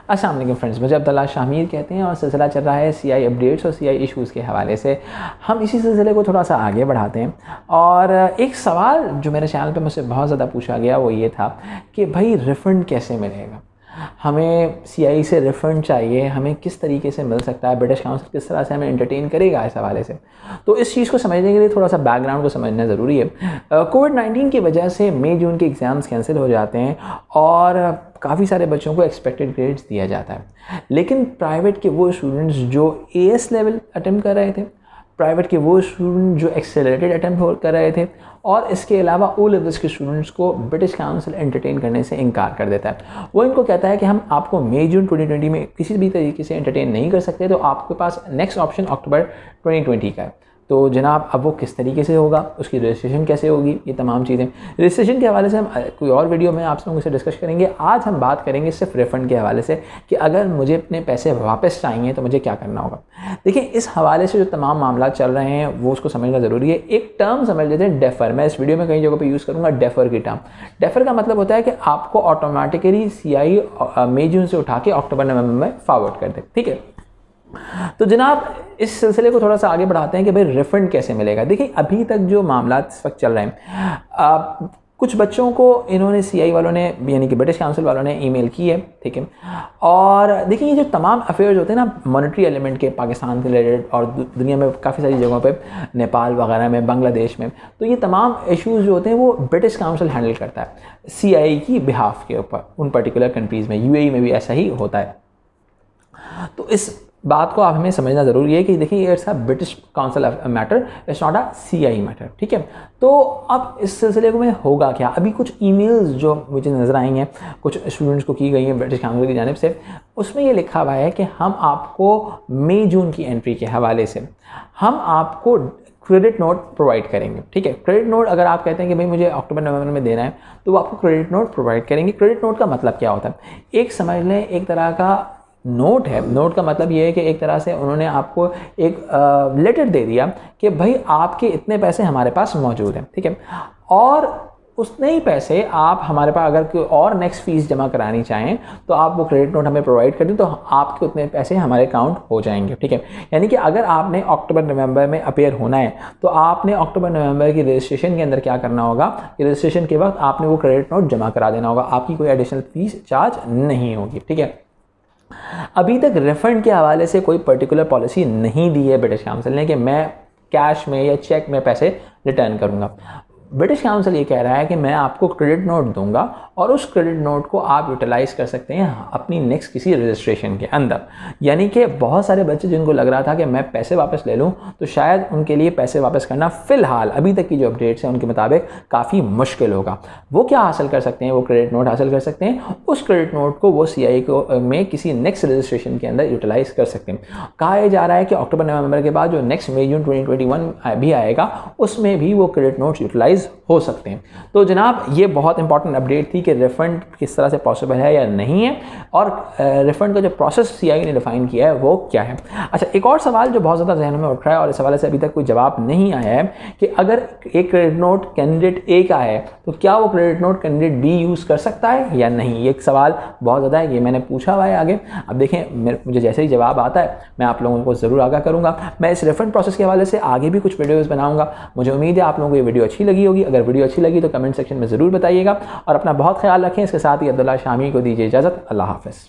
अस्सलाम वालेकुम फ्रेंड्स, मुझे अब्दुल्ला शामीर कहते हैं और सिलसिला चल रहा है सीआई अपडेट्स और सीआई इश्यूज़ के हवाले से। हम इसी सिलसिले को थोड़ा सा आगे बढ़ाते हैं और एक सवाल जो मेरे चैनल पे मुझसे बहुत ज़्यादा पूछा गया वो ये था कि भाई रिफ़ंड कैसे मिलेगा, हमें सीआई से रिफ़ंड चाहिए, हमें किस तरीके से मिल सकता है, ब्रिटिश काउंसिल किस तरह से हमें एंटरटेन करेगा इस हवाले से। तो इस चीज़ को समझने के लिए थोड़ा सा बैकग्राउंड को समझना ज़रूरी है। कोविड-19 की वजह से मई जून के एग्ज़ाम्स कैंसिल हो जाते हैं और काफ़ी सारे बच्चों को एक्सपेक्टेड ग्रेड्स दिया जाता है, लेकिन प्राइवेट के वो स्टूडेंट्स जो एएस लेवल अटेम्प्ट कर रहे थे, प्राइवेट के वो स्टूडेंट जो एक्सेलरेटेड अटेम्प्ट कर रहे थे और इसके अलावा ओ लेवल्स के स्टूडेंट्स को ब्रिटिश काउंसिल एंटरटेन करने से इनकार कर देता है। वो इनको कहता है कि हम आपको मई जून 2020 में किसी भी तरीके से एंटरटेन नहीं कर सकते, तो आपके पास नेक्स्ट ऑप्शन अक्टूबर 2020 का है। तो जनाब अब वो किस तरीके से होगा, उसकी रजिस्ट्रेशन कैसे होगी, ये तमाम चीज़ें रजिस्ट्रेशन के हवाले से हम कोई और वीडियो में आप लोगों से डिस्कस करेंगे। आज हम बात करेंगे सिर्फ रिफ़ंड के हवाले से कि अगर मुझे अपने पैसे वापस चाहिए तो मुझे क्या करना होगा। देखिए, इस हवाले से जो तमाम मामला चल रहे हैं वो उसको समझना ज़रूरी है। एक टर्म समझ लेते हैं, डेफ़र। मैं इस वीडियो में कई जगह पर यूज़ करूँगा डेफ़र की टर्म। डेफ़र का मतलब होता है कि आपको ऑटोमेटिकली सीआई मई जून से उठा के अक्टूबर नवंबर में फॉरवर्ड कर दे, ठीक है। तो जनाब इस सिलसिले को थोड़ा सा आगे बढ़ाते हैं कि भाई रिफ़ंड कैसे मिलेगा। देखिए, अभी तक जो मामला इस वक्त चल रहे हैं, कुछ बच्चों को इन्होंने सीआई वालों ने यानी कि ब्रिटिश काउंसिल वालों ने ईमेल की है, ठीक है। और देखिए, ये जो तमाम अफेयर्स होते हैं ना मॉनेटरी एलिमेंट के, पाकिस्तान के रिलेटेड और दुनिया में काफ़ी सारी जगहों पे, नेपाल वगैरह में, बांग्लादेश में, तो ये तमाम इश्यूज़ जो होते हैं वो ब्रिटिश काउंसिल हैंडल करता है सीआई की बिहाफ के ऊपर उन पर्टिकुलर कंट्रीज़ में। यूएई में भी ऐसा ही होता है। तो इस बात को आप हमें समझना ज़रूरी है कि देखिए, it's a British council matter, it's not a CI matter, ठीक है। तो अब इस सिलसिले में होगा क्या, अभी कुछ ईमेल्स जो मुझे नज़र आई हैं कुछ स्टूडेंट्स को की गई हैं ब्रिटिश काउंसिल की जानिब से, उसमें ये लिखा हुआ है कि हम आपको मई जून की एंट्री के हवाले से हम आपको क्रेडिट नोट प्रोवाइड करेंगे, ठीक है। क्रेडिट नोट अगर आप कहते हैं कि भाई मुझे अक्टूबर नवंबर में देना है तो वो आपको क्रेडिट नोट प्रोवाइड करेंगे। क्रेडिट नोट का मतलब क्या होता है, एक समझ लें एक तरह का नोट है। नोट का मतलब ये है कि एक तरह से उन्होंने आपको एक लेटर दे दिया कि भाई आपके इतने पैसे हमारे पास मौजूद हैं, ठीक है। और उतने ही पैसे आप हमारे पास अगर कोई और नेक्स्ट फीस जमा करानी चाहें तो आप वो क्रेडिट नोट हमें प्रोवाइड कर दें तो आपके उतने पैसे हमारे अकाउंट हो जाएंगे, ठीक है। यानी कि अगर आपने अक्टूबर नवंबर में अपेयर होना है तो आपने अक्टूबर नवंबर की रजिस्ट्रेशन के अंदर क्या करना होगा कि रजिस्ट्रेशन के वक्त आपने वो क्रेडिट नोट जमा करा देना होगा, आपकी कोई एडिशनल फीस चार्ज नहीं होगी, ठीक है। अभी तक रिफ़ंड के हवाले से कोई पर्टिकुलर पॉलिसी नहीं दी है ब्रिटिश काउंसिल ने कि मैं कैश में या चेक में पैसे रिटर्न करूंगा। ब्रिटिश काउंसिल ये कह रहा है कि मैं आपको क्रेडिट नोट दूंगा और उस क्रेडिट नोट को आप यूटिलाइज़ कर सकते हैं अपनी नेक्स्ट किसी रजिस्ट्रेशन के अंदर। यानी कि बहुत सारे बच्चे जिनको लग रहा था कि मैं पैसे वापस ले लूं तो शायद उनके लिए पैसे वापस करना फ़िलहाल अभी तक की जो अपडेट्स हैं उनके मुताबिक काफ़ी मुश्किल होगा। वो क्या हासिल कर सकते हैं, वो क्रेडिट नोट हासिल कर सकते हैं, उस क्रेडिट नोट को वो सीआई को में किसी नेक्स्ट रजिस्ट्रेशन के अंदर यूटिलाइज़ कर सकते हैं। कहा जा रहा है कि अक्टूबर नवंबर के बाद जो नेक्स्ट मई जून 2021 भी आएगा उसमें भी वो क्रेडिट नोट यूटिलाइज हो सकते हैं। तो जनाब ये बहुत इंपॉर्टेंट अपडेट थी कि रिफ़ंड किस तरह से पॉसिबल है या नहीं है और रिफ़ंड का जो प्रोसेस सीआई ने डिफ़ाइन किया है वो क्या है। अच्छा, एक और सवाल जो बहुत ज़्यादा जहन में उठ रहा है और इस हवाले से अभी तक कोई जवाब नहीं आया है कि अगर एक क्रेडिट नोट कैंडिडेट ए का है तो क्या वो credit note candidate be use कर सकता है या नहीं। ये एक सवाल बहुत ज़्यादा है, ये मैंने पूछा हुआ है आगे। अब देखें, मुझे जैसे ही जवाब आता है मैं आप लोगों को ज़रूर आगाह करूँगा। मैं इस रिफ़ंड प्रोसेस के हवाले से आगे भी कुछ वीडियोज़ बनाऊँगा। मुझे उम्मीद है आप लोगों को ये वीडियो अच्छी लगी होगी। अगर वीडियो अच्छी लगी तो कमेंट सेक्शन में ज़रूर बताइएगा और अपना बहुत ख्याल रखें। इसके साथ ही अब्दुल्ला शामी को दीजिए इजाज़त। अल्लाह हाफ़िज़।